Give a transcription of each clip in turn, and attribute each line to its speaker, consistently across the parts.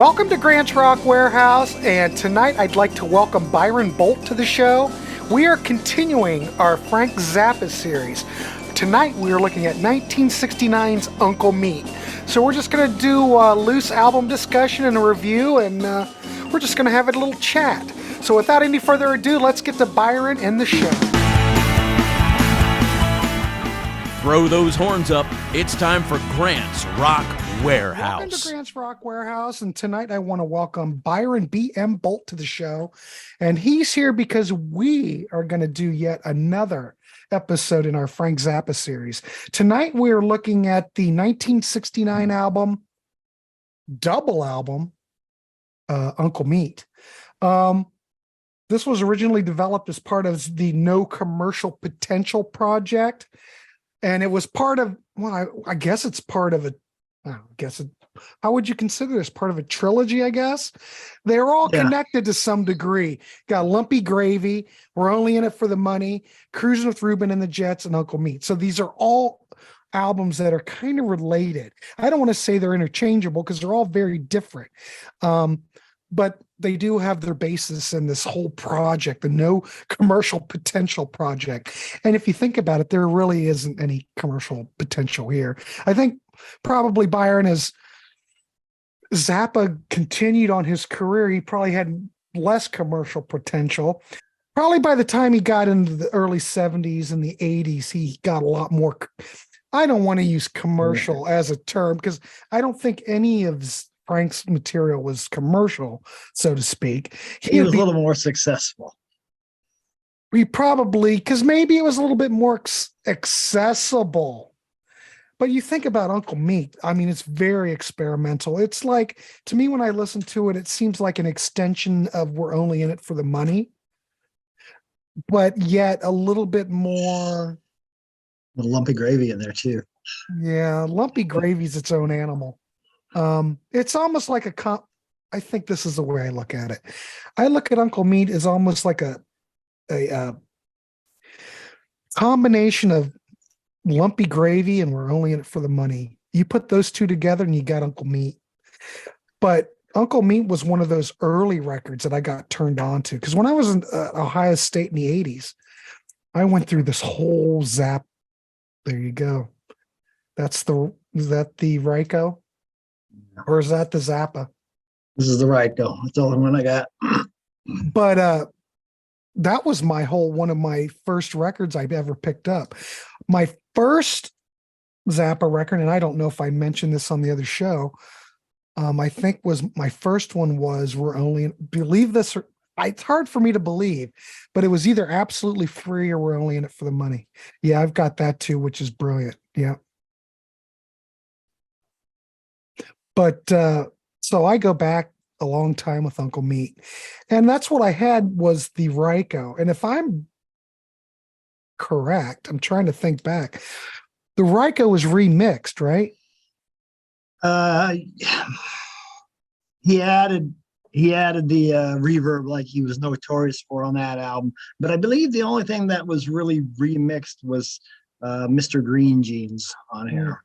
Speaker 1: Welcome to Grant's Rock Warehouse, and tonight I'd like to welcome Byron Boldt to the show. We are continuing our Frank Zappa series. Tonight we are looking at 1969's Uncle Meat. So we're just going to do a loose album discussion and a review, and we're just going to have a little chat. So without any further ado, let's get to Byron and the show.
Speaker 2: Throw those horns up. It's time for Grant's Rock Warehouse.
Speaker 1: Welcome to Grant's Rock Warehouse, and tonight I want to welcome Byron B.M. Boldt to the show. And he's here because we are going to do yet another episode in our Frank Zappa series. Tonight we are looking at the 1969 album, double album, Uncle Meat. This was originally developed as part of the No Commercial Potential project. And it was part of, well, I guess it's part of how would you consider this? Part of a trilogy, I guess? They're all connected to some degree. Got Lumpy Gravy, We're Only in It for the Money, Cruising with Ruben and the Jets, and Uncle Meat. So these are all albums that are kind of related. I don't want to say they're interchangeable because they're all very different. But they do have their basis in this whole project, the No Commercial Potential project. And if you think about it, there really isn't any commercial potential here. I think probably Byron, as Zappa continued on his career, he probably had less commercial potential. Probably by the time he got into the early 70s and the 80s, he got a lot more. I don't want to use commercial as a term because I don't think any of Frank's material was commercial, so to speak.
Speaker 3: He was a little more successful.
Speaker 1: We probably, because maybe it was a little bit more accessible. But you think about Uncle Meat, I mean, it's very experimental. It's like, to me, when I listen to it, it seems like an extension of We're Only in It for the Money, but yet a little bit more.
Speaker 3: A lumpy gravy in there, too.
Speaker 1: Yeah, Lumpy Gravy's its own animal. It's almost like I think this is the way I look at it. I look at Uncle Meat as almost like a combination of Lumpy Gravy and We're Only in It for the Money. You put those two together and you got Uncle Meat. But Uncle Meat was one of those early records that I got turned on to. Because when I was in Ohio State in the 80s, I went through this whole Zap. There you go. Is that the Ryko? Or is that the Zappa?
Speaker 3: This is the Ryko. That's the only one I got.
Speaker 1: But that was one of my first records I've ever picked up. My first Zappa record, and I don't know if I mentioned this on the other show, I think my first one was believe this, or it's hard for me to believe, but it was either Absolutely Free or We're Only in It for the Money. Yeah, I've got that too, which is brilliant. Yeah. But so I go back a long time with Uncle Meat, and that's what I had was the Ryko. And if I'm correct, I'm trying to think back. The Ryko was remixed, right?
Speaker 3: He added the reverb like he was notorious for on that album. But I believe the only thing that was really remixed was Mr. Green Jeans on here.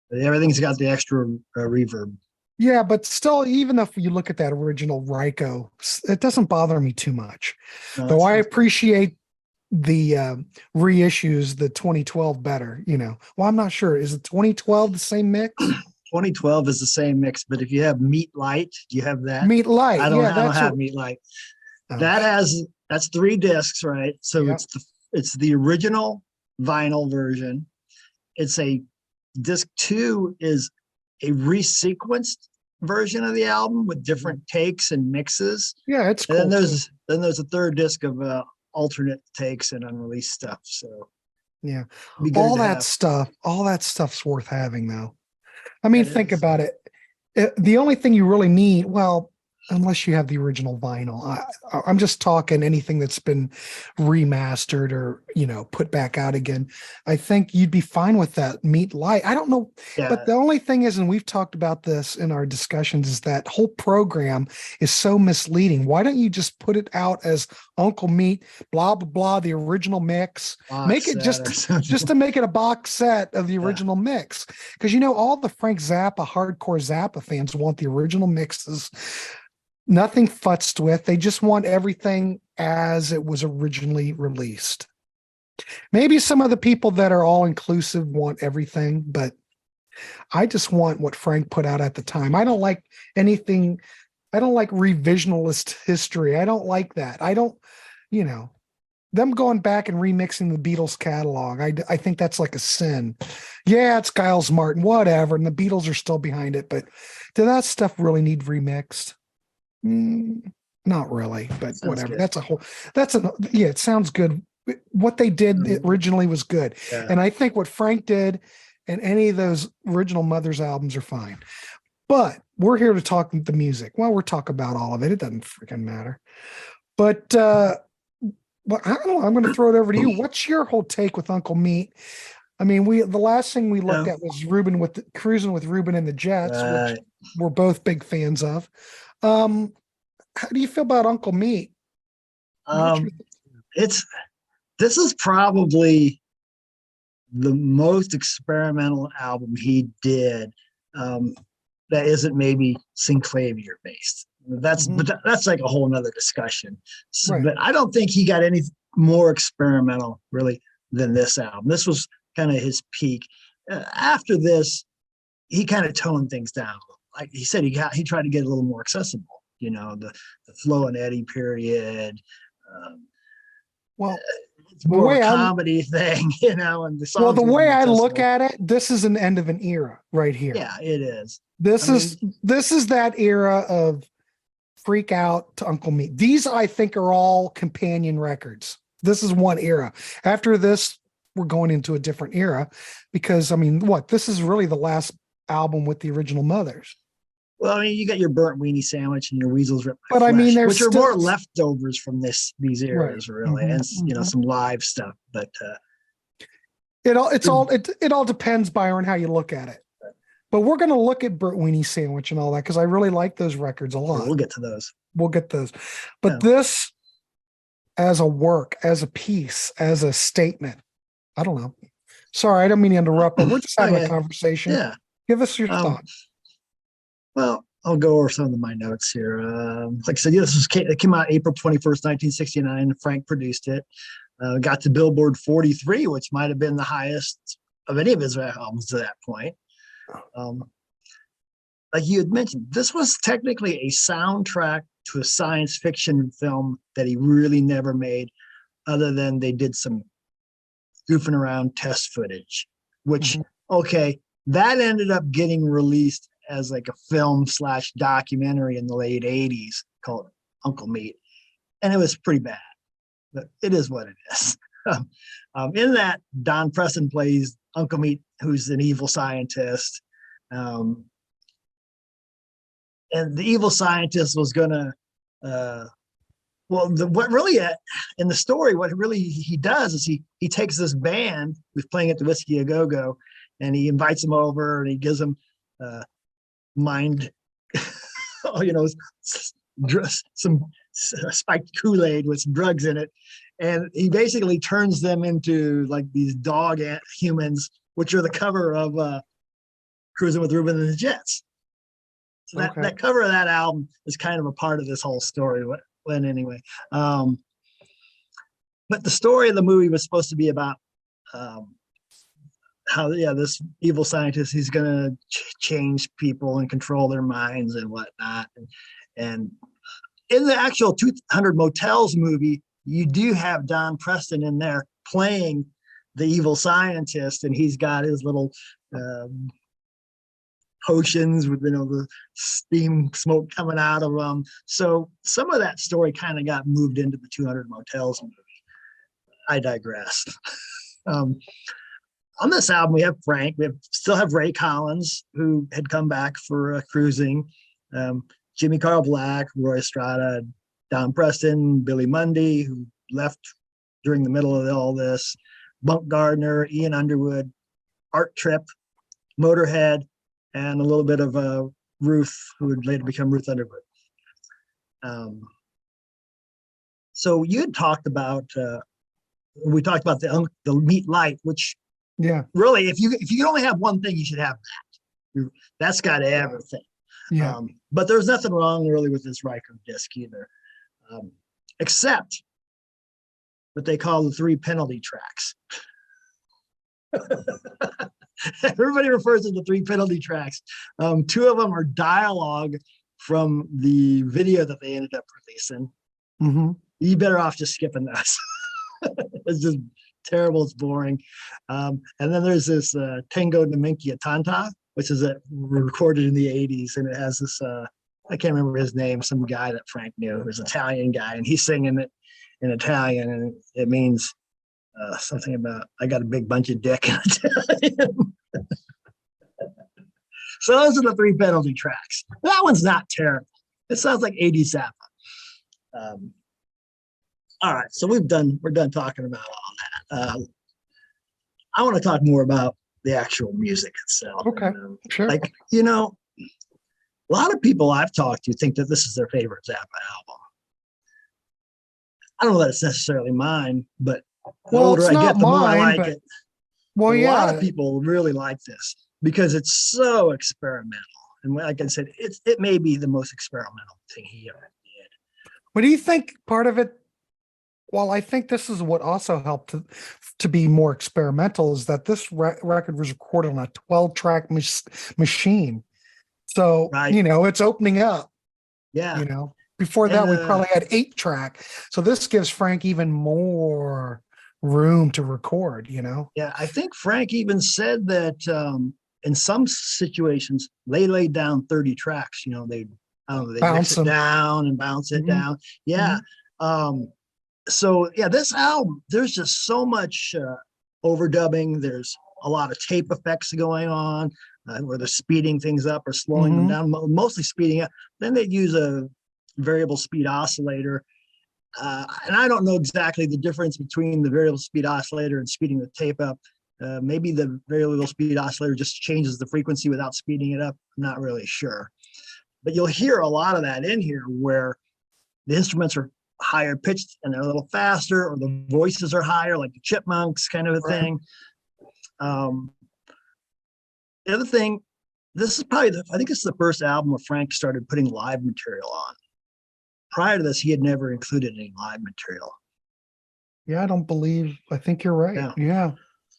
Speaker 3: Everything's got the extra reverb.
Speaker 1: Yeah, but still, even if you look at that original Ryko, it doesn't bother me too much. Though I appreciate the reissues, the 2012 better, Well, I'm not sure. Is it 2012 the same mix?
Speaker 3: 2012 is the same mix, but if you have Meat Light, do you have that?
Speaker 1: Meat Light.
Speaker 3: I don't have Meat Light. Oh. That's 3 discs, right? So it's the original vinyl version. It's disc 2 is a resequenced version of the album with different takes and mixes.
Speaker 1: Yeah, it's cool.
Speaker 3: And then there's a 3rd disc of alternate takes and unreleased stuff. So
Speaker 1: yeah, all that stuff's worth having, though. I mean, think about it. The only thing you really need, well, unless you have the original vinyl. I'm just talking anything that's been remastered or, put back out again. I think you'd be fine with that Meat Light. I don't know.
Speaker 3: Yeah.
Speaker 1: But the only thing is, and we've talked about this in our discussions, is that whole program is so misleading. Why don't you just put it out as Uncle Meat, blah, blah, blah, the original mix? Make it just to make it a box set of the original mix. Because, all the Frank Zappa, hardcore Zappa fans want the original mixes. Nothing futzed with. They just want everything as it was originally released. Maybe some of the people that are all inclusive want everything, but I just want what Frank put out at the time. I don't like anything. I don't like revisionist history. I don't like that. I don't, them going back and remixing the Beatles catalog. I think that's like a sin. Yeah, it's Giles Martin, whatever. And the Beatles are still behind it, but did that stuff really need remixed? Not really, but whatever. Good. It sounds good. What they did originally was good. Yeah. And I think what Frank did and any of those original Mothers albums are fine. But we're here to talk the music. Well, we're talking about all of it. It doesn't freaking matter. But I don't know. I'm going to throw it over to you. What's your whole take with Uncle Meat? I mean, the last thing we looked at was Cruising with Ruben and the Jets, which we're both big fans of. How do you feel about Uncle Meat?
Speaker 3: This is probably the most experimental album he did that isn't maybe synclavier based. That's like a whole nother discussion. So, right. But I don't think he got any more experimental really than this album. This was kind of his peak. After this, he kind of toned things down. Like he said, he tried to get a little more accessible. The Flo and Eddie period. It's more a comedy thing, and the songs.
Speaker 1: Well, the way I look at it, this is an end of an era right here.
Speaker 3: Yeah, it is.
Speaker 1: This is that era of Freak Out to Uncle Meat. These, I think, are all companion records. This is one era. After this, we're going into a different era because, this is really the last album with the original Mothers.
Speaker 3: Well, you got your Burnt Weenie Sandwich and your Weasels Ripped
Speaker 1: by Flesh,
Speaker 3: which are more leftovers from these eras, right. Really, and some live stuff. But
Speaker 1: it all depends, Byron, how you look at it. Right. But we're going to look at Burnt Weenie Sandwich and all that because I really like those records a lot.
Speaker 3: We'll get to those.
Speaker 1: But this, as a work, as a piece, as a statement, I don't know. Sorry, I don't mean to interrupt, but we're just having a conversation.
Speaker 3: Yeah,
Speaker 1: give us your thoughts.
Speaker 3: Well, I'll go over some of my notes here. Like I said, it came out April 21st, 1969. Frank produced it. Got to Billboard 43, which might have been the highest of any of his albums to that point. Like you had mentioned, this was technically a soundtrack to a science fiction film that he really never made, other than they did some goofing around test footage, which, that ended up getting released as like a film/documentary in the late 80s called Uncle Meat. And it was pretty bad, but it is what it is. In that, Don Preston plays Uncle Meat, who's an evil scientist. And the evil scientist was gonna, what really in the story, what really he does is he takes this band who's playing at the Whiskey A Go-Go, and he invites them over and he gives them mind, some spiked Kool-Aid with some drugs in it, and he basically turns them into like these dog humans, which are the cover of Cruising with Ruben and the Jets. So that cover of that album is kind of a part of this whole story. But anyway, but the story of the movie was supposed to be about how this evil scientist, he's going to change people and control their minds and whatnot. And in the actual 200 Motels movie, you do have Don Preston in there playing the evil scientist, and he's got his little potions with the steam smoke coming out of them. So some of that story kind of got moved into the 200 Motels movie. I digress. On this album, we have Frank. Still have Ray Collins, who had come back for Cruising. Jimmy Carl Black, Roy Estrada, Don Preston, Billy Mundy, who left during the middle of all this, Bunk Gardner, Ian Underwood, Art Tripp, Motorhead, and a little bit of Ruth, who would later become Ruth Underwood. So you had talked about, we talked about the Meat Light, which really, if you can only have one thing, you should have that. That's got everything.
Speaker 1: Yeah.
Speaker 3: But there's nothing wrong really with this Riker disc either, except what they call the 3 penalty tracks. Everybody refers to the 3 penalty tracks. 2 of them are dialogue from the video that they ended up releasing.
Speaker 1: Mm-hmm.
Speaker 3: You better off just skipping those. It's just terrible. It's boring. And then there's this Tango de Minchia Tanta, which is recorded in the 80s. And it has this, I can't remember his name, some guy that Frank knew, who's an Italian guy. And he's singing it in Italian. And it means something about, I got a big bunch of dick in Italian. So those are the 3 penalty tracks. That one's not terrible. It sounds like 80s Zappa. All right, so we're done talking about all that. I want to talk more about the actual music itself.
Speaker 1: Okay,
Speaker 3: and,
Speaker 1: sure.
Speaker 3: Like, a lot of people I've talked to think that this is their favorite Zappa album. I don't know that it's necessarily mine, but the older I get, the more I like it.
Speaker 1: Well,
Speaker 3: a lot of people really like this because it's so experimental. And like I said, it may be the most experimental thing he ever did.
Speaker 1: What do you think part of it? Well, I think this is what also helped to be more experimental is that this record was recorded on a 12-track machine. So,
Speaker 3: right.
Speaker 1: It's opening up.
Speaker 3: Yeah.
Speaker 1: Before that, we probably had 8-track. So this gives Frank even more room to record,
Speaker 3: Yeah, I think Frank even said that in some situations, they laid down 30 tracks. They mix it down and bounce it down. Yeah. Mm-hmm. So yeah, this album, there's just so much overdubbing. There's a lot of tape effects going on where they're speeding things up or slowing them down, mostly speeding up. Then they'd use a variable speed oscillator. And I don't know exactly the difference between the variable speed oscillator and speeding the tape up. Maybe the variable speed oscillator just changes the frequency without speeding it up. I'm not really sure. But you'll hear a lot of that in here where the instruments are higher pitched and they're a little faster, or the voices are higher, like the Chipmunks kind of a thing. The other thing, this is probably I think it's the first album where Frank started putting live material on. Prior to this, he had never included any live material.
Speaker 1: Yeah, I think you're right. Yeah.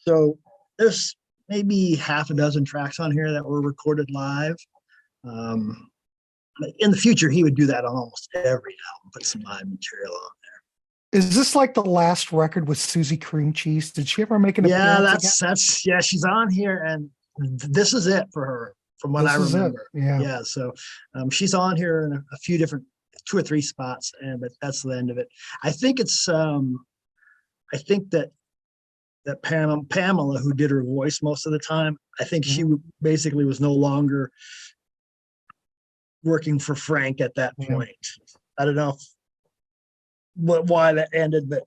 Speaker 3: So there's maybe half a dozen tracks on here that were recorded live. In the future, he would do that on almost every album, put some live material on there.
Speaker 1: Is this like the last record with Susie Cream Cheese? Did she ever make an appearance?
Speaker 3: Yeah, she's on here, and this is it for her, from what I remember. Yeah. So she's on here in a few different, 2 or 3 spots, but that's the end of it. I think it's I think that Pamela, who did her voice most of the time, I think she basically was no longer working for Frank at that point. I don't know why that ended, but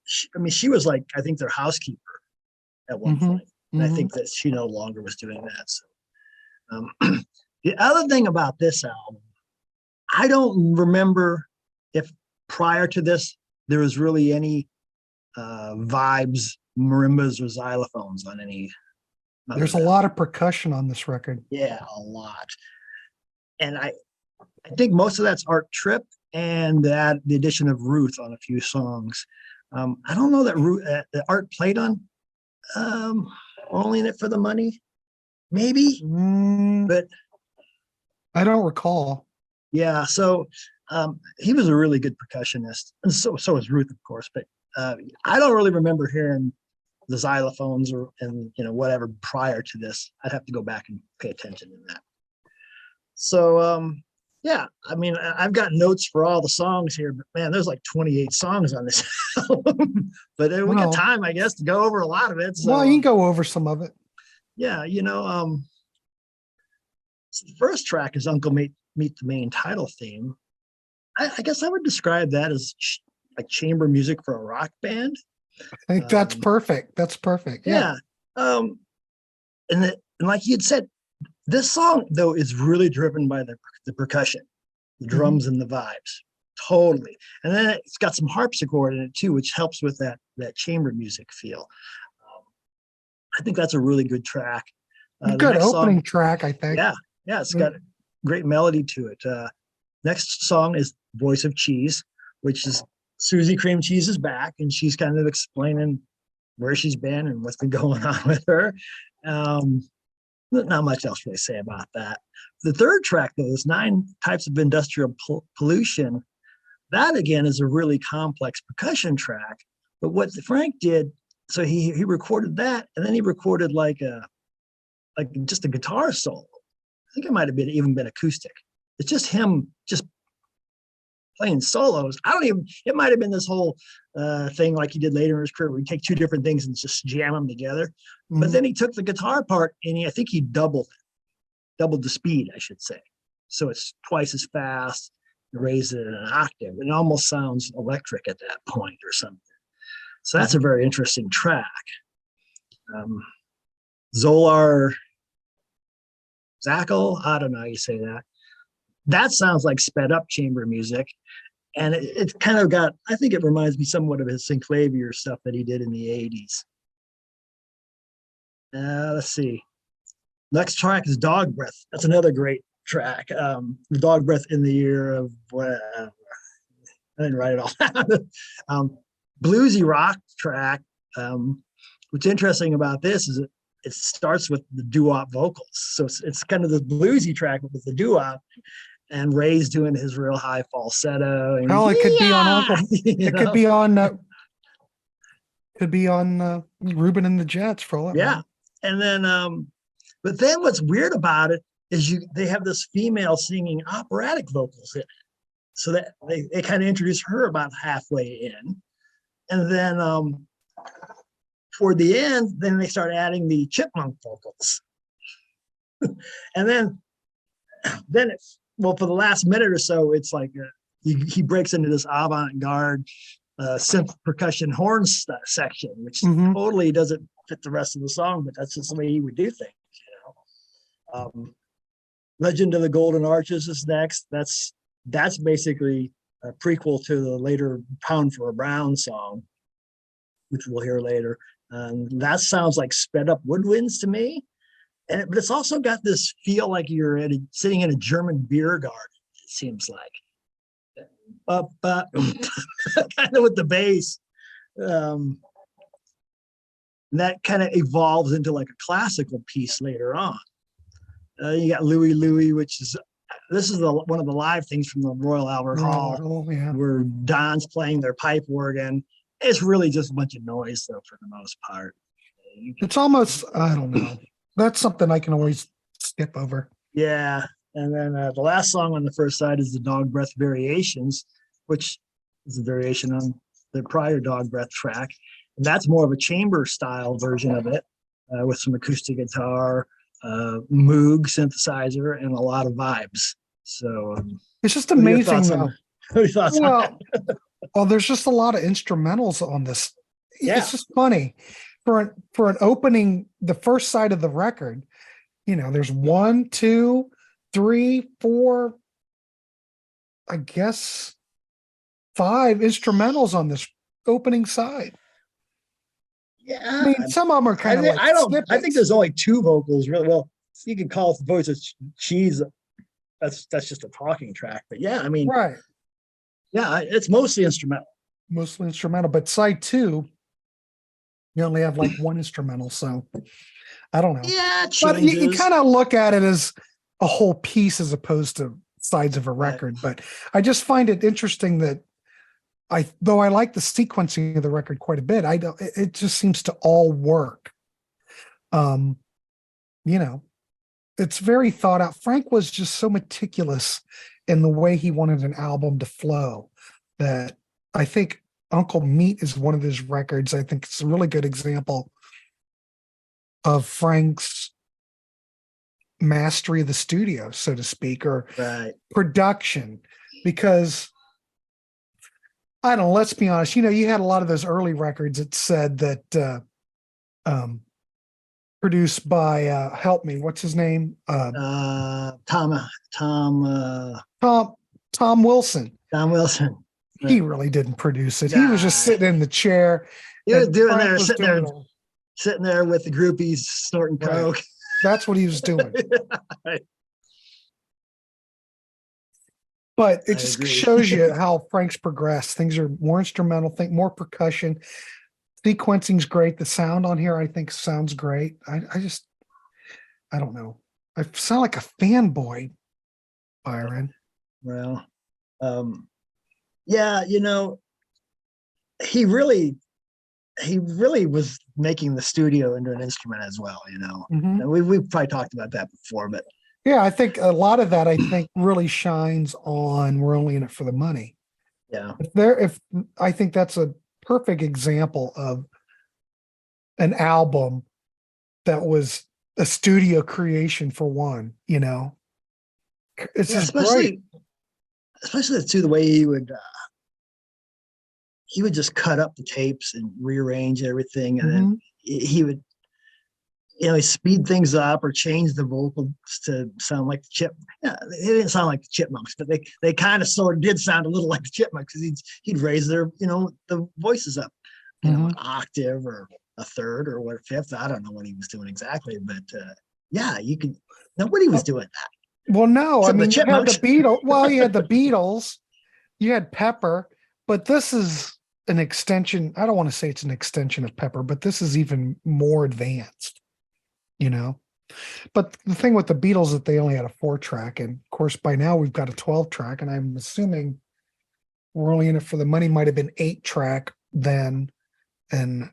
Speaker 3: she was like, I think their housekeeper at one point. And I think that she no longer was doing that. So the other thing about this album, I don't remember if prior to this there was really any vibes, marimbas, or xylophones on any.
Speaker 1: There's a lot of percussion on this record.
Speaker 3: Yeah, a lot. And I think most of that's Art Tripp and the addition of Ruth on a few songs. I don't know that Art played on Only in It for the Money, maybe, but
Speaker 1: I don't recall.
Speaker 3: Yeah, so he was a really good percussionist, and so was Ruth, of course. But I don't really remember hearing the xylophones or whatever prior to this. I'd have to go back and pay attention to that. So yeah, I've got notes for all the songs here, but man, there's like 28 songs on this album. But we got time, I guess, to go over a lot of it. So,
Speaker 1: well, you can go over some of it.
Speaker 3: Yeah, so the first track is Uncle meet the main title theme. I guess I would describe that as like chamber music for a rock band.
Speaker 1: I think that's perfect. That's perfect.
Speaker 3: Yeah. And like you had said, this song though is really driven by the percussion, the drums and the vibes. Totally. And then it's got some harpsichord in it too, which helps with that chamber music feel. I think that's a really good track.
Speaker 1: Good opening track, I think.
Speaker 3: Yeah. It's got great melody to it. Next song is Voice of Cheese, which is Susie Cream Cheese is back, and she's kind of explaining where she's been and what's been going on with her. Not much else really to say about that. The third track, though, is 9 Types of Industrial Pollution. That, again, is a really complex percussion track. But what Frank did, so he recorded that, and then he recorded like just a guitar solo. I think it might have even been acoustic. It's just him just playing solos. It might have been this whole thing like he did later in his career where he take 2 different things and just jam them together. But then he took the guitar part and I think he doubled the speed, I should say. So it's twice as fast, raised it an octave. It almost sounds electric at that point or something. So that's a very interesting track. Zolar Zackle, I don't know how you say that. That sounds like sped up chamber music. And it kind of got, I think it reminds me somewhat of his synclavier stuff that he did in the 80s. Let's see. Next track is Dog Breath. That's another great track. The Dog Breath in the Year of, I didn't write it all. Bluesy rock track. What's interesting about this is it starts with the doo-wop vocals. So it's kind of the bluesy track with the doo-wop. And Ray's doing his real high falsetto. And
Speaker 1: it could be on Uncle. It could be on Reuben and the Jets for all that.
Speaker 3: Yeah, and then but then what's weird about it is they have this female singing operatic vocals in it, so that they kind of introduce her about halfway in, and then toward the end, then they start adding the chipmunk vocals, and then it's. Well, for the last minute or so, it's like he breaks into this avant-garde synth percussion horns section, which totally doesn't fit the rest of the song, but that's just the way he would do things, Legend of the Golden Arches is next. That's basically a prequel to the later Pound for a Brown song, which we'll hear later. That sounds like sped up woodwinds to me. But it's also got this feel like you're sitting in a German beer garden, it seems like. Kind of with the bass. That kind of evolves into like a classical piece later on. You got Louie Louie, this is one of the live things from the Royal Albert Hall, where Don's playing their pipe organ. It's really just a bunch of noise, though, for the most part.
Speaker 1: It's almost, I don't know. That's something I can always skip over.
Speaker 3: Yeah. And then the last song on the first side is the Dog Breath Variations, which is a variation on the prior Dog Breath track. And that's more of a chamber style version of it, with some acoustic guitar, Moog synthesizer, and a lot of vibes. So
Speaker 1: it's just amazing.
Speaker 3: Well,
Speaker 1: there's just a lot of instrumentals on this.
Speaker 3: Yeah.
Speaker 1: It's just funny. For an opening, the first side of the record, there's 1, 2, 3, 4, I guess 5 instrumentals on this opening side.
Speaker 3: Yeah,
Speaker 1: I mean, some of them are kind of like
Speaker 3: I think there's only 2 vocals, really. Well, you can call it the Voice of Cheese. That's just a talking track, but yeah, I mean,
Speaker 1: right.
Speaker 3: Yeah, it's mostly instrumental.
Speaker 1: But side 2. You only have like 1 instrumental, so I don't know.
Speaker 3: Yeah,
Speaker 1: but you kind of look at it as a whole piece as opposed to sides of a record. Right. But I just find it interesting that though I like the sequencing of the record quite a bit, it just seems to all work. It's very thought out. Frank was just so meticulous in the way he wanted an album to flow that I think Uncle Meat is one of his records. I think it's a really good example of Frank's mastery of the studio, so to speak, or
Speaker 3: Right.
Speaker 1: production, because I don't know, let's be honest, you had a lot of those early records that said that produced by help me, what's his name?
Speaker 3: Tom
Speaker 1: Tom Wilson.
Speaker 3: Tom Wilson.
Speaker 1: He really didn't produce it. He was just sitting in the chair.
Speaker 3: He was doing
Speaker 1: Frank
Speaker 3: there,
Speaker 1: was
Speaker 3: sitting there with the groupies snorting
Speaker 1: Right.
Speaker 3: coke.
Speaker 1: That's what he was doing.
Speaker 3: Right.
Speaker 1: But it
Speaker 3: I
Speaker 1: just
Speaker 3: agree.
Speaker 1: shows you how Frank's progressed. Things are more instrumental, think more percussion. Sequencing's great. The sound on here, I think, sounds great. I don't know. I sound like a fanboy, Byron.
Speaker 3: Well, yeah, he really was making the studio into an instrument as well,
Speaker 1: Mhm.
Speaker 3: And we've probably talked about that before, but
Speaker 1: Yeah, I think a lot of that really shines on We're Only in It for the Money.
Speaker 3: yeah.
Speaker 1: If I think that's a perfect example of an album that was a studio creation for one, It's
Speaker 3: Yeah,
Speaker 1: just great.
Speaker 3: especially too the way he would just cut up the tapes and rearrange everything, and then he would he'd speed things up or change the vocals to sound like the chip. Yeah, they didn't sound like the Chipmunks, but they kind of sort of did sound a little like the Chipmunks, because he'd raise their the voices up, an octave or a third or what, fifth. I don't know what he was doing exactly, but yeah, nobody was doing that.
Speaker 1: Well, no, I
Speaker 3: Except the
Speaker 1: mean, you had the
Speaker 3: Chipmunks.
Speaker 1: Beatles. Well, you had the Beatles, you had Pepper, but this is an extension. I don't want to say it's an extension of Pepper, but this is even more advanced, But the thing with the Beatles is that they only had a 4-track, and of course, by now we've got a 12-track, and I'm assuming We're Only in It for the Money might have been 8-track then, and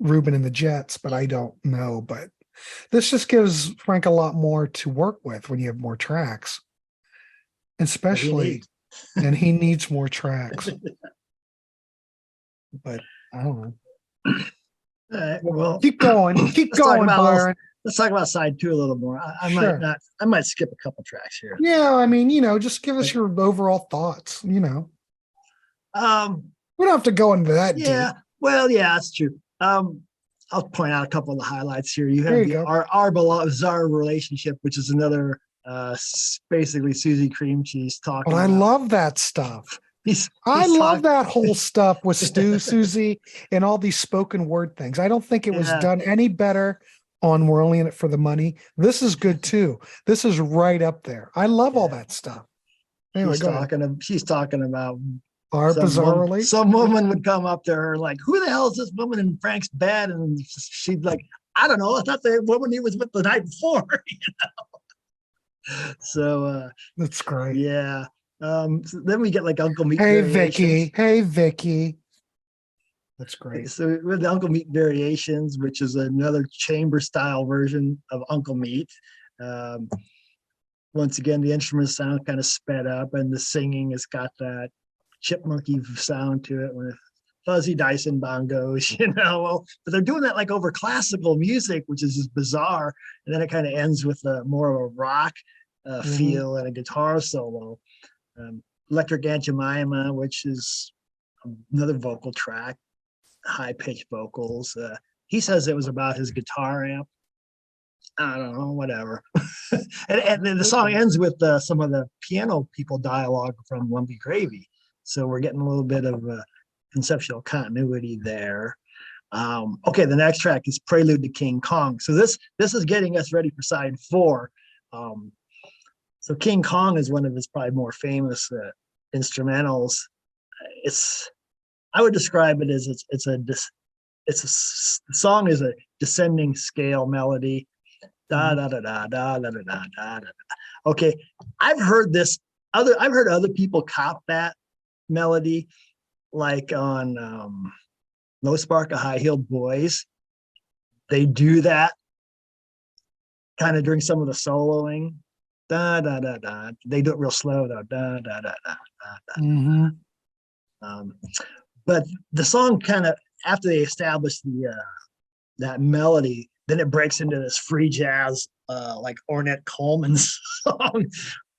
Speaker 1: Reuben and the Jets, but I don't know. But this just gives Frank a lot more to work with when you have more tracks, especially, and he needs more tracks. But I don't know.
Speaker 3: All right, well,
Speaker 1: keep going, Byron.
Speaker 3: Let's talk about side 2 a little more. I
Speaker 1: Sure.
Speaker 3: might skip a couple tracks here.
Speaker 1: Yeah, I mean, just give us your overall thoughts. We don't have to go into that
Speaker 3: Yeah,
Speaker 1: deep.
Speaker 3: well, yeah, that's true. I'll point out a couple of the highlights here. You
Speaker 1: There
Speaker 3: have
Speaker 1: you go.
Speaker 3: our bizarre relationship, which is another basically Susie Cream Cheese talking.
Speaker 1: But I
Speaker 3: about-
Speaker 1: love that stuff. I
Speaker 3: he's
Speaker 1: love
Speaker 3: talk-
Speaker 1: that whole stuff with Susie, and all these spoken word things. I don't think it was
Speaker 3: Yeah.
Speaker 1: done any better on We're Only in It for the Money. This is good too. This is right up there. I love all that stuff. Anyway,
Speaker 3: she's talking about
Speaker 1: our bizarre relationship.
Speaker 3: Some woman would come up to her like, "Who the hell is this woman in Frank's bed?" And she'd like, "I don't know. I thought the woman he was with the night before." So
Speaker 1: That's great.
Speaker 3: yeah. So then we get like Uncle Meat.
Speaker 1: Hey,
Speaker 3: Variations.
Speaker 1: Vicky. That's great.
Speaker 3: So with the Uncle Meat Variations, which is another chamber style version of Uncle Meat. Once again, the instruments sound kind of sped up, and the singing has got that chipmunky sound to it with fuzzy Dyson bongos, but they're doing that like over classical music, which is just bizarre. And then it kind of ends with more of a rock feel and a guitar solo. Electric Aunt Jemima, which is another vocal track, high-pitched vocals. He says it was about his guitar amp. I don't know, whatever. and then the song ends with some of the piano people dialogue from Lumpy Gravy. So we're getting a little bit of conceptual continuity there. Okay, the next track is Prelude to King Kong. So this is getting us ready for side 4. So King Kong is one of his probably more famous instrumentals. I would describe it as the song is a descending scale melody. Da da da da da da da da da da. Okay, I've heard other people cop that melody, like on No Spark of High Heeled Boys. They do that kind of during some of the soloing. Da da da da. They do it real slow though. Da da da da da da. But the song kind of, after they establish that melody, then it breaks into this free jazz like Ornette Coleman's song,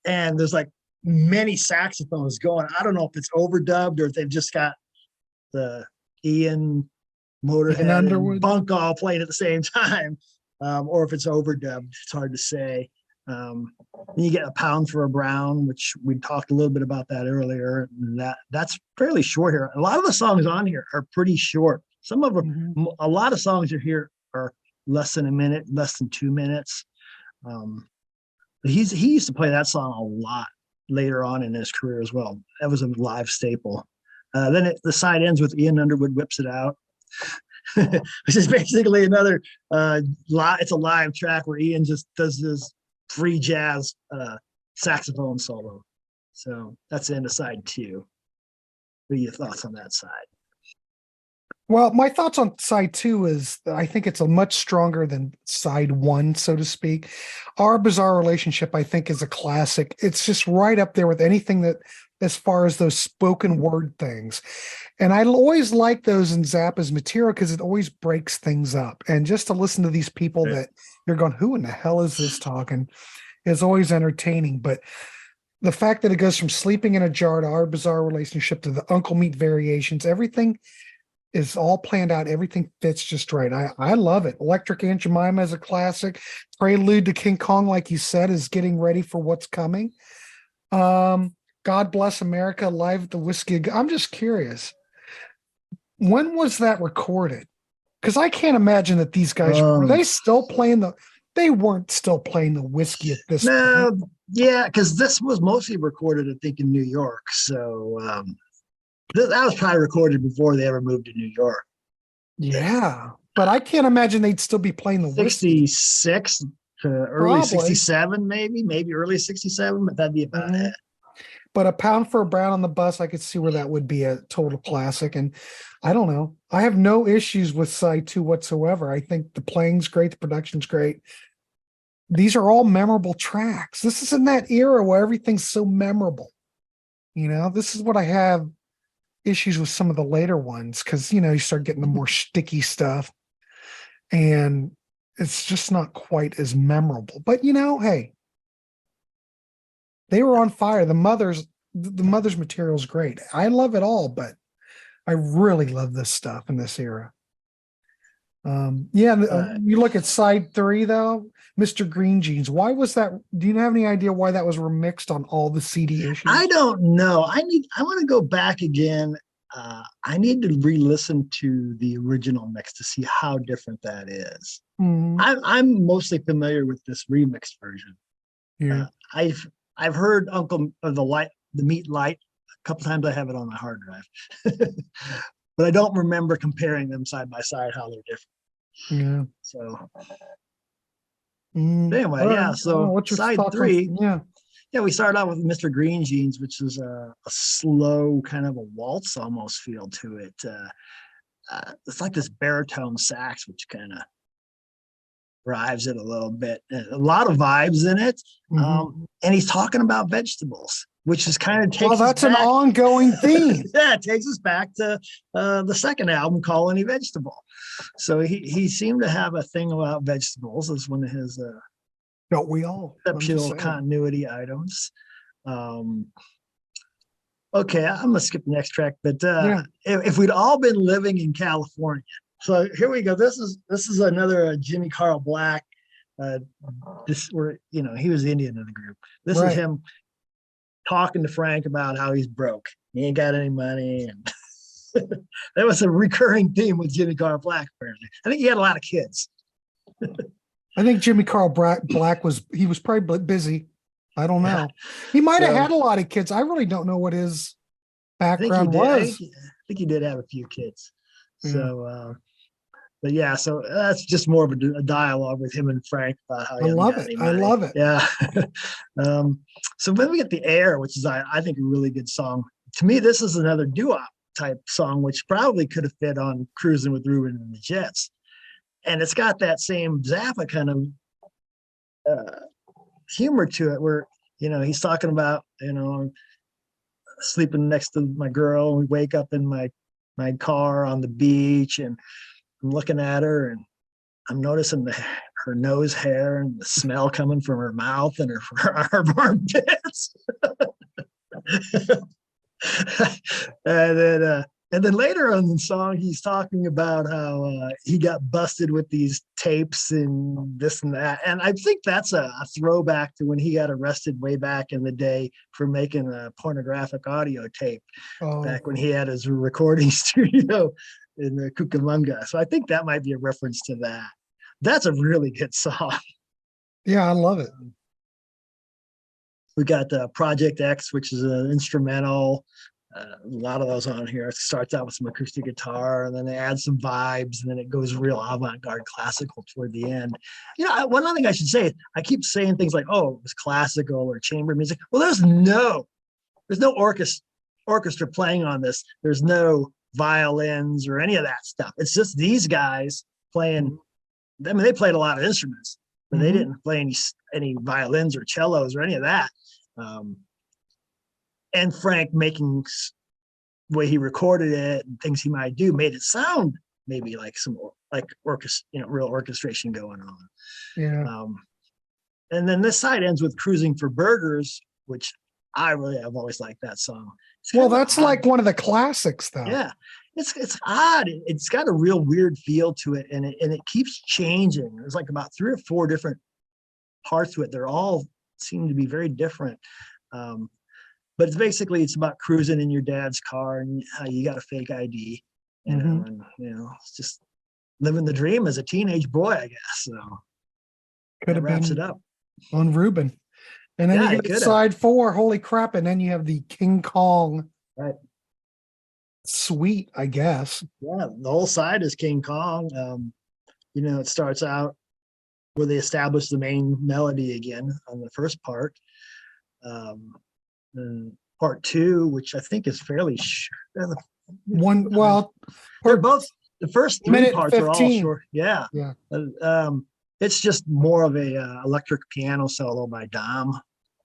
Speaker 3: and there's like many saxophones going. I don't know if it's overdubbed or if they've just got the Ian, Motorhead, and
Speaker 1: Underwood.
Speaker 3: Bunk all playing at the same time, or if it's overdubbed. It's hard to say. Then you get A Pound for a Brown, which we talked a little bit about that earlier. And that's fairly short here. A lot of the songs on here are pretty short. Some of them, a lot of songs are here are less than a minute, less than 2 minutes. But he used to play that song a lot later on in his career as well. That was a live staple. Then the side ends with Ian Underwood Whips It Out, which is basically another it's a live track where Ian just does this free jazz saxophone solo. So that's the end of side 2. What are your thoughts on that side?
Speaker 1: Well, my thoughts on side 2 is I think it's a much stronger than side 1, so to speak. Our Bizarre Relationship, I think, is a classic. It's just right up there with anything that, as far as those spoken word things. And I always like those in Zappa's material because it always breaks things up. And just to listen to these people that you're going, who in the hell is this talking, is always entertaining. But the fact that it goes from Sleeping in a Jar to Our Bizarre Relationship to the Uncle Meat variations, everything is all planned out. Everything fits just right. I love it. Electric Aunt Jemima is a classic. Prelude to King Kong, like you said, is getting ready for what's coming. God Bless America, Live at the Whiskey. I'm just curious. When was that recorded? Because I can't imagine that these guys were they still playing they weren't still playing the whiskey at this point.
Speaker 3: Yeah, because this was mostly recorded, I think, in New York. So that was probably recorded before they ever moved to New York.
Speaker 1: Yeah, but I can't imagine they'd still be playing the whiskey.
Speaker 3: 66 to early 67, maybe early 67, but that'd be about it.
Speaker 1: But A Pound for a Brown on the Bus, I could see where that would be a total classic. And I don't know. I have no issues with side 2 whatsoever. I think the playing's great. The production's great. These are all memorable tracks. This is in that era where everything's so memorable. You know, this is what I have issues with some of the later ones because, you know, you start getting the more sticky stuff and it's just not quite as memorable. But, you know, hey, they were on fire. The mother's material is great. I love it all, but I really love this stuff in this era. You look at side 3 though, Mr. Green Jeans. Why was that? Do you have any idea why that was remixed on all the CD issues?
Speaker 3: I don't know. I want to go back again. I need to re-listen to the original mix to see how different that is. I'm mostly familiar with this remixed version.
Speaker 1: Yeah.
Speaker 3: I've heard the Meat Light a couple times. I have it on my hard drive, but I don't remember comparing them side by side how they're different.
Speaker 1: Yeah.
Speaker 3: So anyway, yeah. So what's your side 3? Yeah, we started out with Mr. Green Jeans, which is a slow kind of a waltz almost feel to it. It's like this baritone sax, which kind of drives it a little bit. A lot of vibes in it. And he's talking about vegetables, which is kind of takes
Speaker 1: that's an ongoing theme.
Speaker 3: Yeah, it takes us back to the second album, Call Any Vegetable. So he seemed to have a thing about vegetables as one of his
Speaker 1: don't we all
Speaker 3: exceptional continuity items. Okay, I'm gonna skip the next track, but if we'd all been living in California. So here we go. This is another Jimmy Carl Black. He was the Indian in the group. This is him talking to Frank about how he's broke. He ain't got any money, and that was a recurring theme with Jimmy Carl Black. Apparently, I think he had a lot of kids.
Speaker 1: I think Jimmy Carl Black was probably busy. I don't know. He might have had a lot of kids. I really don't know what his background was.
Speaker 3: I think he did have a few kids. So, but yeah, so that's just more of a dialogue with him and Frank about how
Speaker 1: I love it.
Speaker 3: Yeah. So then we get The Air, which is I think a really good song. To me, this is another doo-wop type song, which probably could have fit on Cruising with Ruben and the Jets. And it's got that same Zappa kind of humor to it where, he's talking about, I'm sleeping next to my girl and we wake up in my car on the beach and I'm looking at her and I'm noticing her her nose hair and the smell coming from her mouth and her armpits. And then later on in the song, he's talking about how he got busted with these tapes and this and that. And I think that's a throwback to when he got arrested way back in the day for making a pornographic audio tape, back when he had his recording studio in the Cucamonga. So I think that might be a reference to that. That's a really good song.
Speaker 1: Yeah, I love it.
Speaker 3: We got Project X, which is an instrumental. A lot of those on here. It starts out with some acoustic guitar, and then they add some vibes, and then it goes real avant-garde classical toward the end. One other thing I should say, I keep saying things like, "Oh, it was classical or chamber music." Well, there's no orchestra playing on this. There's no violins or any of that stuff. It's just these guys playing. I mean, they played a lot of instruments, but they didn't play any violins or cellos or any of that. And Frank making the way he recorded it and things he might do made it sound maybe like some real orchestration going on.
Speaker 1: Yeah.
Speaker 3: And then this side ends with Cruising for Burgers, which I've always liked that song.
Speaker 1: Well, that's like one of the classics, though.
Speaker 3: Yeah, it's odd. It's got a real weird feel to it, and it keeps changing. There's like about 3 or 4 different parts to it. They're all seem to be very different. But it's about cruising in your dad's car and how you got a fake ID, and it's just living the dream as a teenage boy, I guess. So
Speaker 1: could have
Speaker 3: wraps
Speaker 1: been
Speaker 3: it up
Speaker 1: on Reuben. And then you get side 4, holy crap, and then you have the King Kong suite, I guess.
Speaker 3: Yeah, the whole side is King Kong. It starts out where they establish the main melody again on the first part. And part 2, which I think is fairly short.
Speaker 1: They're
Speaker 3: both the first 3 parts
Speaker 1: 15.
Speaker 3: are all short. Yeah.
Speaker 1: Yeah.
Speaker 3: It's just more of a electric piano solo by Dom,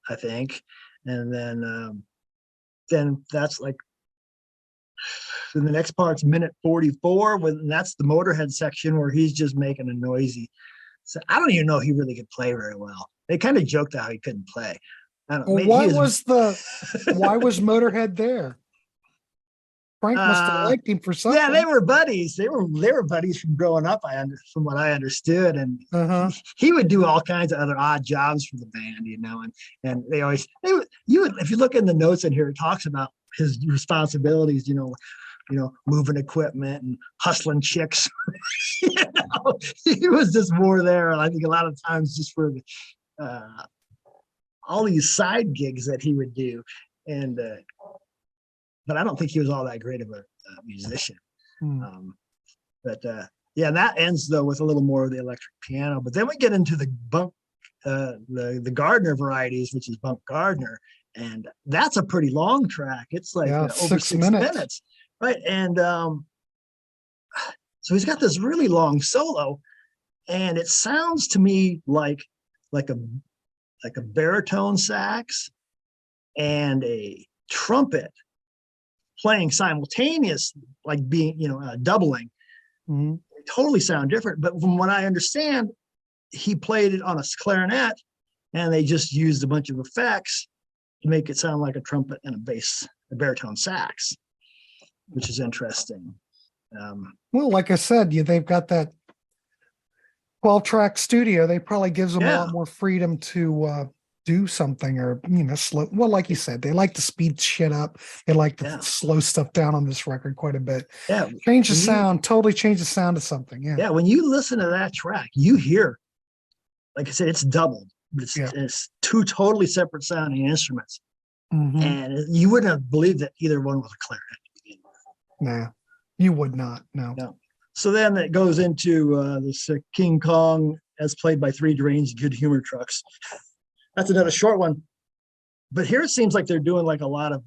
Speaker 3: I think, and then that's like. Then the next part's minute 44, when that's the Motorhead section where he's just making a noisy. So I don't even know if he really could play very well. They kind of joked how he couldn't play.
Speaker 1: Why was Motorhead there? Frank must have liked him for something.
Speaker 3: Yeah, they were buddies. They were buddies from growing up. From what I understood, and he would do all kinds of other odd jobs for the band, and if you look in the notes in here, it talks about his responsibilities, moving equipment and hustling chicks. He was just more there, and I think a lot of times just for all these side gigs that he would do, and but I don't think he was all that great of a musician. That ends though with a little more of the electric piano. But then we get into the bunk, the Gardner varieties, which is Bunk Gardner, and that's a pretty long track. It's like over 6 minutes, right? And so he's got this really long solo, and it sounds to me like a baritone sax and a trumpet playing simultaneous, like being, doubling. They totally sound different. But from what I understand, he played it on a clarinet, and they just used a bunch of effects to make it sound like a trumpet and a baritone sax, which is interesting.
Speaker 1: Well, like I said, they've got that 12-track studio. They probably gives them a lot more freedom to do something, or slow. Well, like you said, they like to speed shit up. They like to slow stuff down on this record quite a bit.
Speaker 3: Yeah,
Speaker 1: change the sound. Totally change the sound of something. Yeah.
Speaker 3: When you listen to that track, you hear, like I said, it's doubled. It's 2 totally separate sounding instruments, and you wouldn't have believed that either one was a clarinet.
Speaker 1: Nah, you would not. No.
Speaker 3: So then it goes into this King Kong as played by 3 deranged good humor trucks. That's another short one. But here it seems like they're doing like a lot of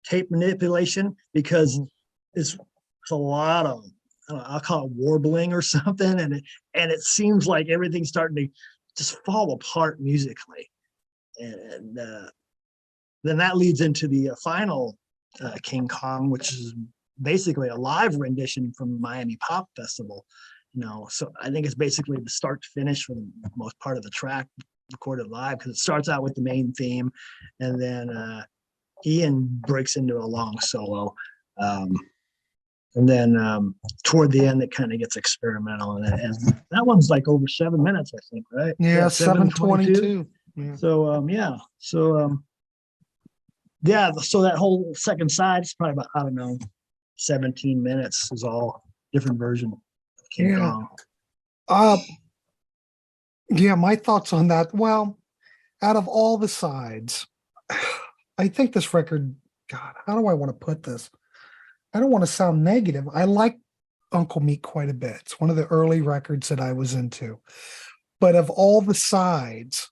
Speaker 3: tape manipulation, because it's a lot of, I'll call it warbling or something. And it seems like everything's starting to just fall apart musically. And then that leads into the final King Kong, which is basically a live rendition from Miami Pop Festival. So I think it's basically the start to finish for the most part of the track recorded live, because it starts out with the main theme, and then Ian breaks into a long solo. And then toward the end, it kind of gets experimental. And that one's like over 7 minutes, I think, right?
Speaker 1: Yeah, 7:22. Yeah.
Speaker 3: So, so that whole second side is probably about, I don't know, 17 minutes is all different version of King Kong.
Speaker 1: Yeah, my thoughts on that. Well, out of all the sides, I think this record, God, how do I want to put this? I don't want to sound negative. I like Uncle Meat quite a bit. It's one of the early records that I was into. But of all the sides,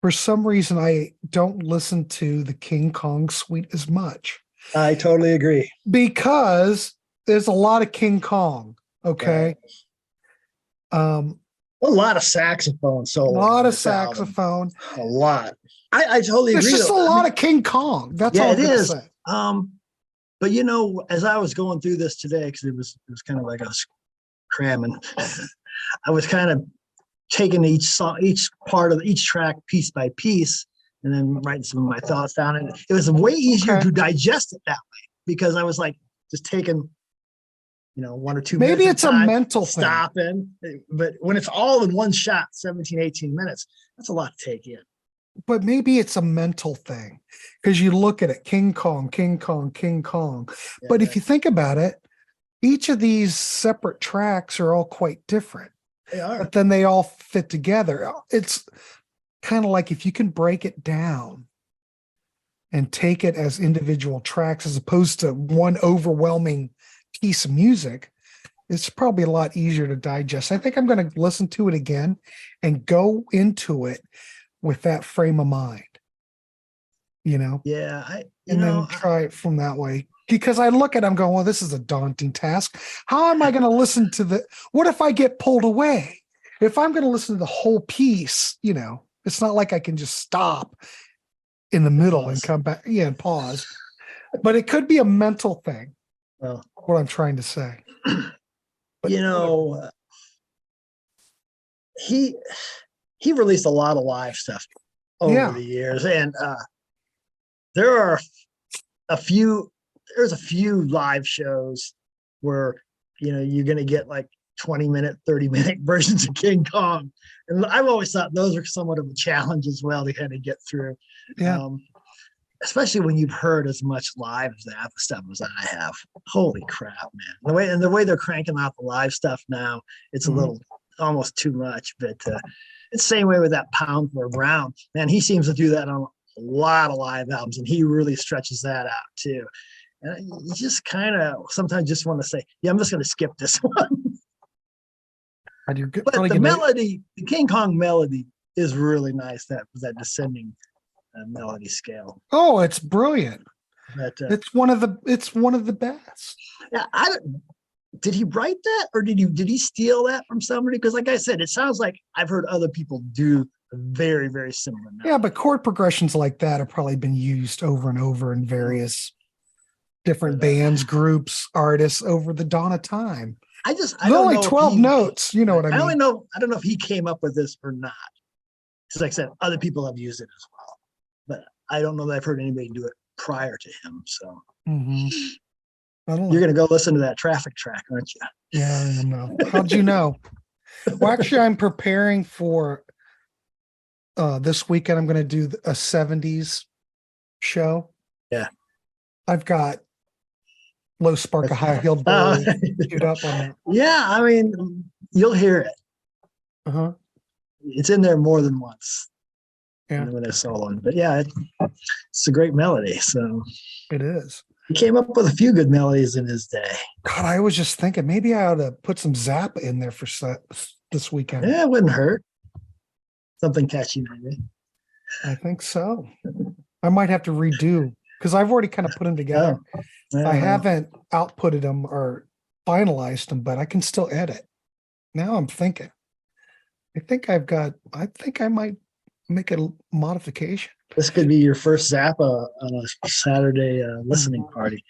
Speaker 1: for some reason, I don't listen to the King Kong suite as much.
Speaker 3: I totally agree.
Speaker 1: Because there's a lot of King Kong, okay?
Speaker 3: Right. A lot of saxophone solo.
Speaker 1: A lot of saxophone.
Speaker 3: A lot. I totally agree.
Speaker 1: There's just a lot of King Kong. That's all
Speaker 3: it is.
Speaker 1: Say.
Speaker 3: But as I was going through this today, because it was kind of like I was cramming, I was kind of taking each song, each part of each track piece by piece, and then writing some of my thoughts down. And it was way easier to digest it that way, because I was like just taking, 1 or 2 minutes.
Speaker 1: Maybe it's a mental thing.
Speaker 3: Stopping. But when it's all in one shot, 17, 18 minutes, that's a lot to take in.
Speaker 1: But maybe it's a mental thing, because you look at it, King Kong, King Kong, King Kong. Yeah. But if you think about it, each of these separate tracks are all quite different.
Speaker 3: They are.
Speaker 1: But then they all fit together. It's kind of like if you can break it down and take it as individual tracks as opposed to one overwhelming piece of music, it's probably a lot easier to digest. I think I'm going to listen to it again and go into it with that frame of mind,
Speaker 3: Yeah.
Speaker 1: Then try it from that way. Because I look at it, I'm going, well, this is a daunting task. How am I going to listen to what if I get pulled away? If I'm going to listen to the whole piece, it's not like I can just stop in the middle and come back, and pause. But it could be a mental thing.
Speaker 3: Well,
Speaker 1: what I'm trying to say. But,
Speaker 3: he released a lot of live stuff over the years, and there's a few live shows where you're going to get like 20-minute, 30-minute versions of King Kong, and I've always thought those are somewhat of a challenge as well to kind of get through. Especially when you've heard as much live Zappa stuff as I have. Holy crap, man! The way they're cranking out the live stuff now, it's a little almost too much, but. It's the same way with that Pound for a Brown. Man, he seems to do that on a lot of live albums, and he really stretches that out too. And you just kind of sometimes just want to say, I'm just going to skip this one. But the melody, the King Kong melody is really nice, that descending melody scale.
Speaker 1: Oh, it's brilliant.
Speaker 3: But,
Speaker 1: it's one of the best.
Speaker 3: Yeah, did he write that, or did he steal that from somebody? Because like I said, it sounds like I've heard other people do very, very similar.
Speaker 1: Yeah, but chord progressions like that have probably been used over and over in various different bands, groups, artists over the dawn of time.
Speaker 3: I
Speaker 1: don't only know 12 notes. You know what I mean?
Speaker 3: I don't know if he came up with this or not. Because like I said, other people have used it as well. But I don't know that I've heard anybody do it prior to him. So you're going to go listen to that Traffic track, aren't you?
Speaker 1: Yeah, I know. How'd you know? Well, actually, I'm preparing for this weekend. I'm going to do a 70s show.
Speaker 3: Yeah.
Speaker 1: I've got Low Spark, a High-Heeled Boy queued up on that.
Speaker 3: Yeah, I mean, you'll hear it. It's in there more than once. Yeah. When they're soloing. But yeah, it's a great melody. So
Speaker 1: it is.
Speaker 3: He came up with a few good melodies in his day.
Speaker 1: God, I was just thinking maybe I ought to put some Zappa in there for this weekend.
Speaker 3: Yeah, it wouldn't hurt. Something catchy, maybe.
Speaker 1: I think so. I might have to redo because I've already kind of put them together. I haven't outputted them or finalized them, but I can still edit. Now I'm thinking. I think I might make a modification.
Speaker 3: This could be your first Zappa on a Saturday listening party.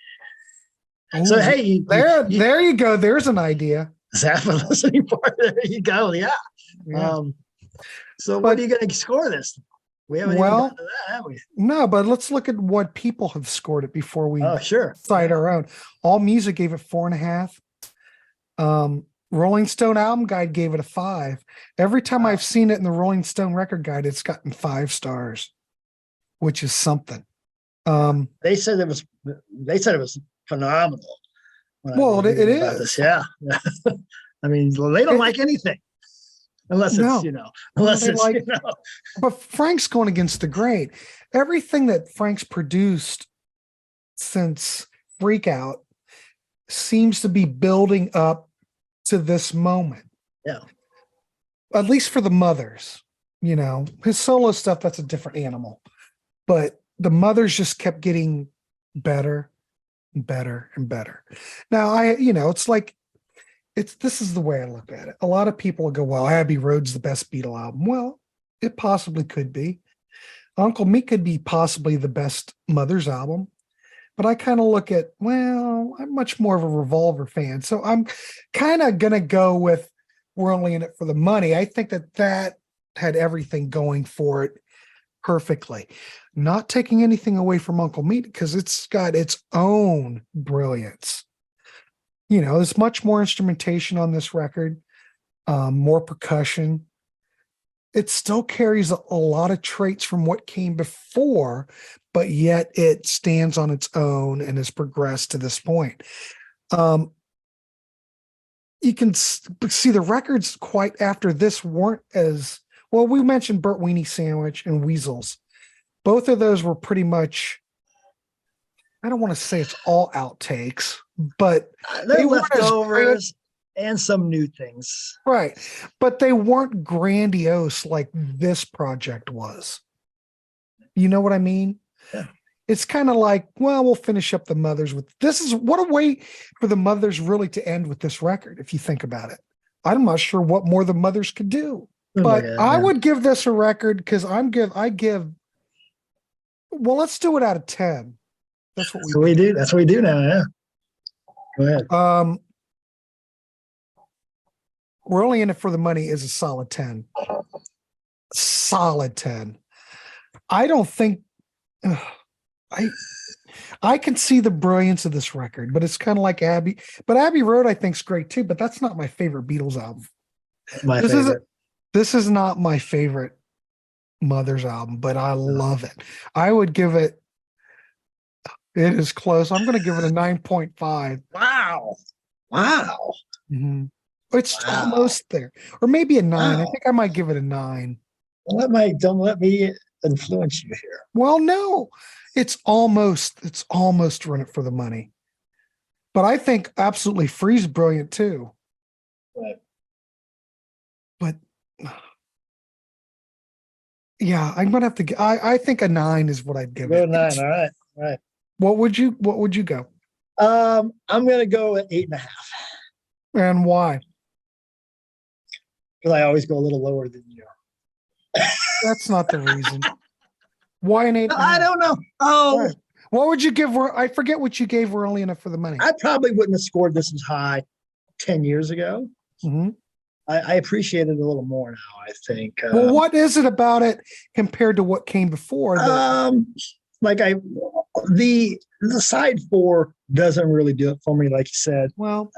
Speaker 1: Ooh,
Speaker 3: so hey,
Speaker 1: there you go. There's an idea.
Speaker 3: Zappa listening part. There you go. Yeah.
Speaker 1: Yeah.
Speaker 3: So
Speaker 1: But-
Speaker 3: what are you going to score this? We haven't even gotten to that, have we?
Speaker 1: No, but let's look at what people have scored it before we
Speaker 3: Oh, sure.
Speaker 1: cite our own. All Music gave it 4.5. Rolling Stone Album Guide gave it a 5. Every time I've seen it in the Rolling Stone Record Guide, it's gotten 5 stars, which is something.
Speaker 3: They said it was phenomenal.
Speaker 1: Well, it is.
Speaker 3: This. Yeah. I mean, they don't like anything unless it's, unless it's,
Speaker 1: like, But Frank's going against the grain. Everything that Frank's produced since Freak Out seems to be building up to this moment.
Speaker 3: Yeah.
Speaker 1: At least for the Mothers, his solo stuff, that's a different animal. But the Mothers just kept getting better and better and better. Now it's like, this is the way I look at it. A lot of people will go, well, Abbey Road's the best Beatle album. Well, it possibly could be. Uncle Meat could be possibly the best Mothers album. But I kind of look at, well, I'm much more of a Revolver fan. So I'm kind of going to go with We're Only in It for the Money. I think that had everything going for it perfectly. Not taking anything away from Uncle Meat because it's got its own brilliance. There's much more instrumentation on this record, more percussion. It still carries a lot of traits from what came before, but yet it stands on its own and has progressed to this point. You can see the records quite after this weren't as well. We mentioned Burt Weenie Sandwich and Weasels. Both of those were pretty much, I don't want to say it's all outtakes, but
Speaker 3: they're leftovers and some new things.
Speaker 1: Right. But they weren't grandiose like this project was. You know what I mean?
Speaker 3: Yeah.
Speaker 1: It's kind of like, well, we'll finish up the Mothers with this. Is what a way for the Mothers really to end with this record, if you think about it. I'm not sure what more the Mothers could do. But I would give this a record because well, let's do it out of 10. That's what we
Speaker 3: do. That's what we do now. Yeah. Go ahead.
Speaker 1: We're Only in It for the Money is a solid 10. Solid 10. I don't think I can see the brilliance of this record, but it's kind of like Abbey. But Abbey Road, I think, is great too. But that's not my favorite Beatles album. This is not my favorite Mothers album, but I love it. I would give it. It is close. I'm going to give it a 9.5.
Speaker 3: Wow.
Speaker 1: Mm-hmm. It's almost there, or maybe a 9. I think I might give it a 9.
Speaker 3: Don't let me influence you here.
Speaker 1: Well, no, it's almost Run It for the Money. But I think absolutely Free's brilliant too.
Speaker 3: Right.
Speaker 1: But yeah, I'm gonna have to. I think a 9 is what I'd give it.
Speaker 3: 9. All right.
Speaker 1: What would you go?
Speaker 3: I'm gonna go at 8.5.
Speaker 1: And why?
Speaker 3: Because I always go a little lower than you.
Speaker 1: That's not the reason. Why an 8?
Speaker 3: I don't know. Oh,
Speaker 1: right. What would you give? I forget what you gave. We're Only in It for the Money.
Speaker 3: I probably wouldn't have scored this as high 10 years ago.
Speaker 1: Mm-hmm.
Speaker 3: I appreciate it a little more now, I think.
Speaker 1: Well, what is it about it compared to what came before?
Speaker 3: The side 4 doesn't really do it for me, like you said.
Speaker 1: Well,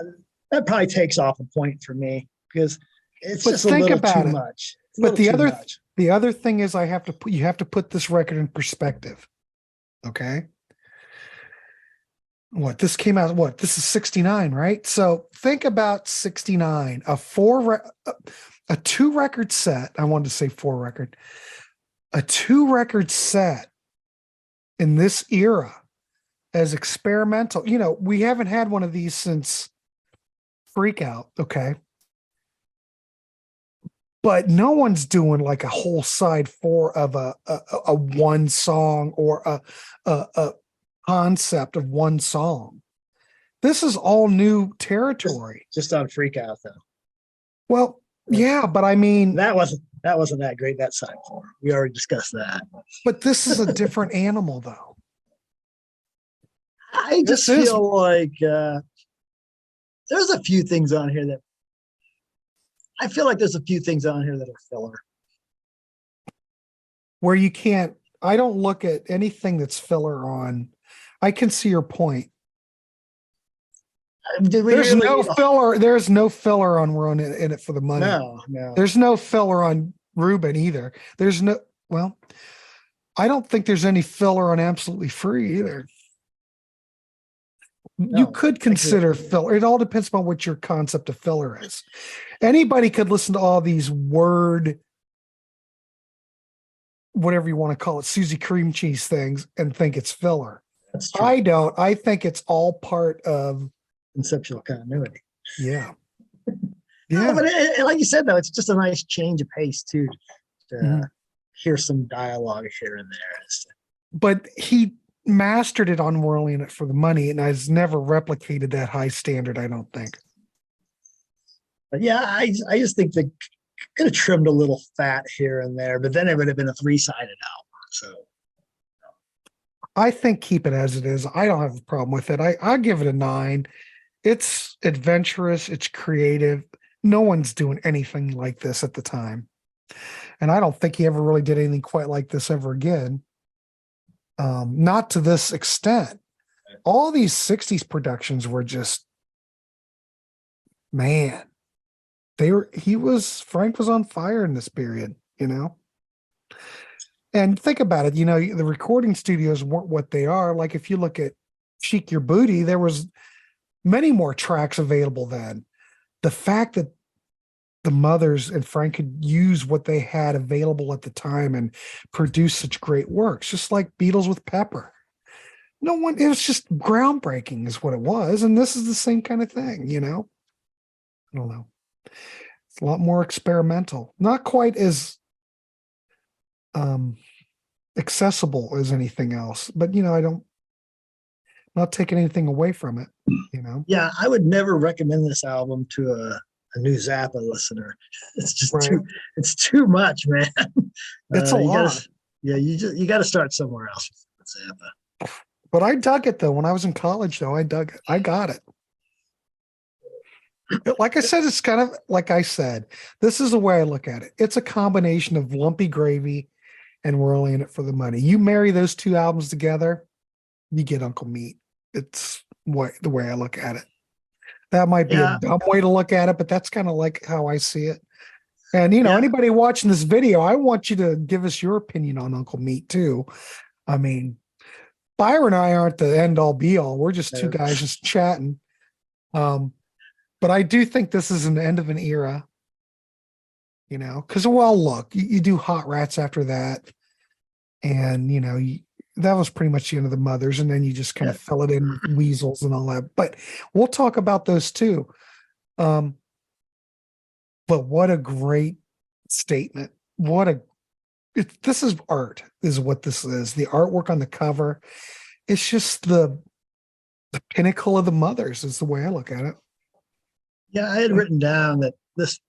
Speaker 3: that probably takes off a point for me because it's just a little too much.
Speaker 1: But the other thing is, you have to put this record in perspective. Okay. This came out, this is 69, right? So think about 69, a 2-record set. I wanted to say 4-record, a 2-record set in this era as experimental. We haven't had one of these since Freak Out. Okay. But no one's doing like a whole side 4 of a one song or a concept of one song. This is all new territory.
Speaker 3: Just on Freak Out, though.
Speaker 1: Well, yeah, but I mean
Speaker 3: that wasn't that great. That side 4. We already discussed that.
Speaker 1: But this is a different animal, though.
Speaker 3: I just feel like there's a few things on here that I feel like there's a few things on here that are filler.
Speaker 1: Where you can't, I don't look at anything that's filler on. I can see your point. There's no filler. There's no filler on We're in it for the money.
Speaker 3: No.
Speaker 1: There's no filler on Ruben either. Well, I don't think there's any filler on Absolutely Free either. You could consider filler. It all depends on what your concept of filler is. Anybody could listen to all these word, whatever you want to call it, Susie Cream Cheese things and think it's filler.
Speaker 3: That's true.
Speaker 1: I don't. I think it's all part of
Speaker 3: conceptual continuity.
Speaker 1: Yeah.
Speaker 3: Yeah. No, but like you said, though, it's just a nice change of pace too. To hear some dialogue here and there.
Speaker 1: But he mastered it on Whirling It for the Money, and has never replicated that high standard, I don't think.
Speaker 3: But yeah, I just think they could have trimmed a little fat here and there, but then it would have been a 3-sided album. So
Speaker 1: I think keep it as it is. I don't have a problem with it. I'll give it a 9. It's adventurous, it's creative. No one's doing anything like this at the time. And I don't think he ever really did anything quite like this ever again. Not to this extent. All these 60s productions were just, man, Frank was on fire in this period, you know? And think about it, you know, the recording studios weren't what they are. Like if you look at Chic Your Booty, there was many more tracks available then. The fact that the Mothers and Frank could use what they had available at the time and produce such great works, just like Beatles with Pepper. It was just groundbreaking is what it was. And this is the same kind of thing, you know? I don't know. It's a lot more experimental, not quite as accessible as anything else, but you know, not taking anything away from it, you know?
Speaker 3: Yeah, I would never recommend this album to a new Zappa listener. It's just it's too much, man.
Speaker 1: It's a lot.
Speaker 3: You got to start somewhere else with Zappa.
Speaker 1: But I dug it though. When I was in college though, I dug it. I got it. Like I said, it's kind of like I said, this is the way I look at it. It's a combination of Lumpy Gravy and Whirling It for the Money. You marry those two albums together, you get Uncle Meat. It's the way I look at it. That might be a dumb way to look at it, but that's kind of like how I see it. And, you know, anybody watching this video, I want you to give us your opinion on Uncle Meat too. I mean, Byron and I aren't the end all be all. We're just two guys just chatting. But I do think this is an end of an era, you know, because, well, look, you do Hot Rats after that. And, you know, that was pretty much the end of the Mothers, and then you just kind of fill it in Weasels and all that. But we'll talk about those too. But what a great statement! This is art, is what this is. The artwork on the cover, it's just the pinnacle of the Mothers, is the way I look at it.
Speaker 3: Yeah, I had written down that this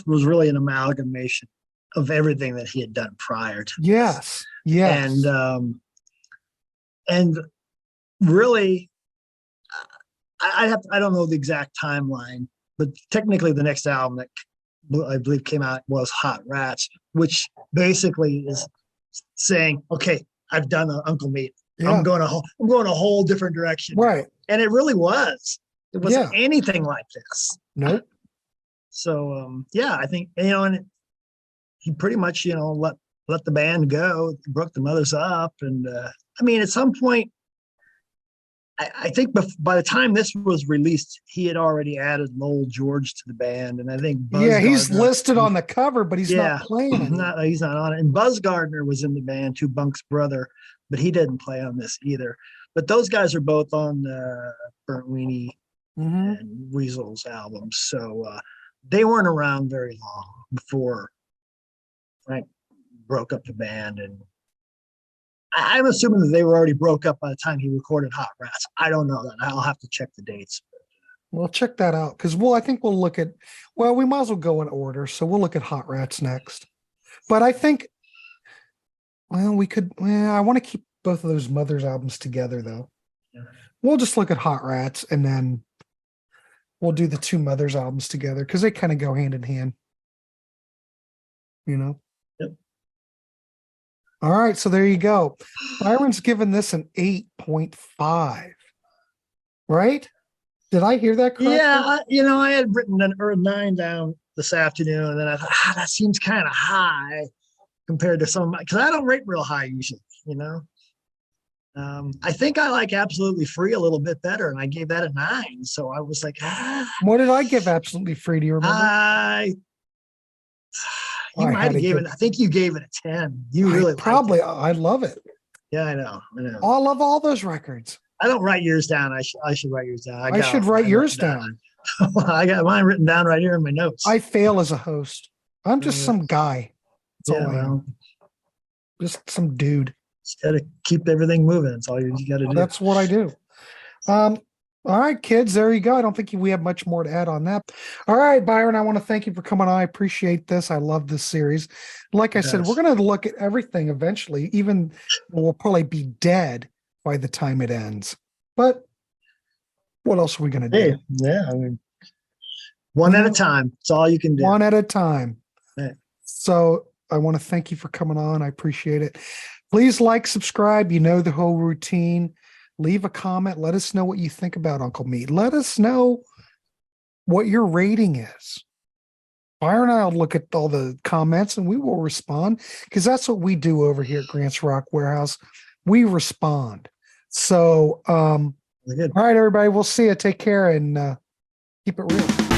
Speaker 3: was really an amalgamation of everything that he had done prior to.
Speaker 1: Yes.
Speaker 3: And really, I don't know the exact timeline, but technically the next album that I believe came out was Hot Rats, which basically is saying, okay, I've done Uncle Meat. Yeah. I'm going a whole different direction.
Speaker 1: Right.
Speaker 3: And it really was. It wasn't anything like this.
Speaker 1: Nope.
Speaker 3: So I think, you know, and he pretty much, you know, let the band go, broke the Mothers up. And I mean, at some point, I think by the time this was released, he had already added Lowell George to the band. And I think
Speaker 1: he's listed on the cover, but he's not playing.
Speaker 3: He's not on it. And Buzz Gardner was in the band too, Bunk's brother, but he didn't play on this either. But those guys are both on Burnt Weenie and Weasels albums. So they weren't around very long before Frank broke up the band. And I'm assuming that they were already broke up by the time he recorded Hot Rats. I don't know that. I'll have to check the dates.
Speaker 1: We'll check that out because I think we'll look at, we might as well go in order. So we'll look at Hot Rats next. But I think, I want to keep both of those Mothers albums together though. Yeah. We'll just look at Hot Rats and then we'll do the two Mothers albums together because they kind of go hand in hand. You know?
Speaker 3: Yep.
Speaker 1: All right, so there you go. Byron's given this an 8.5. Right? Did I hear that correctly?
Speaker 3: Yeah, I had written a 9 down this afternoon, and then I thought, that seems kind of high compared to some, because I don't rate real high usually, I think I like Absolutely Free a little bit better, and I gave that a 9. So I was like,
Speaker 1: What did I give Absolutely Free? Do you remember?
Speaker 3: You might have given. I think you gave it a 10. You really
Speaker 1: probably. I love it.
Speaker 3: Yeah, I know.
Speaker 1: I love all those records.
Speaker 3: I don't write yours down. I should write yours down.
Speaker 1: I should write yours down.
Speaker 3: I got mine written down right here in my notes.
Speaker 1: I fail as a host. I'm just some guy. That's all I am. Just some dude.
Speaker 3: Just got to keep everything moving. That's all you got to do.
Speaker 1: That's what I do. All right, kids, there you go. I don't think we have much more to add on that. All right, Byron, I want to thank you for coming on. I appreciate this. I love this series. Like I said, we're going to look at everything eventually, even we'll probably be dead by the time it ends. But what else are we going to do?
Speaker 3: Yeah, one at a time. That's all you can do.
Speaker 1: One at a time.
Speaker 3: Yeah.
Speaker 1: So I want to thank you for coming on. I appreciate it. Please like, subscribe. You know the whole routine. Leave a comment. Let us know what you think about Uncle Meat. Let us know what your rating is. Byron and I will look at all the comments and we will respond because that's what we do over here at Grant's Rock Warehouse. We respond. So, all right, everybody, we'll see you. Take care and keep it real.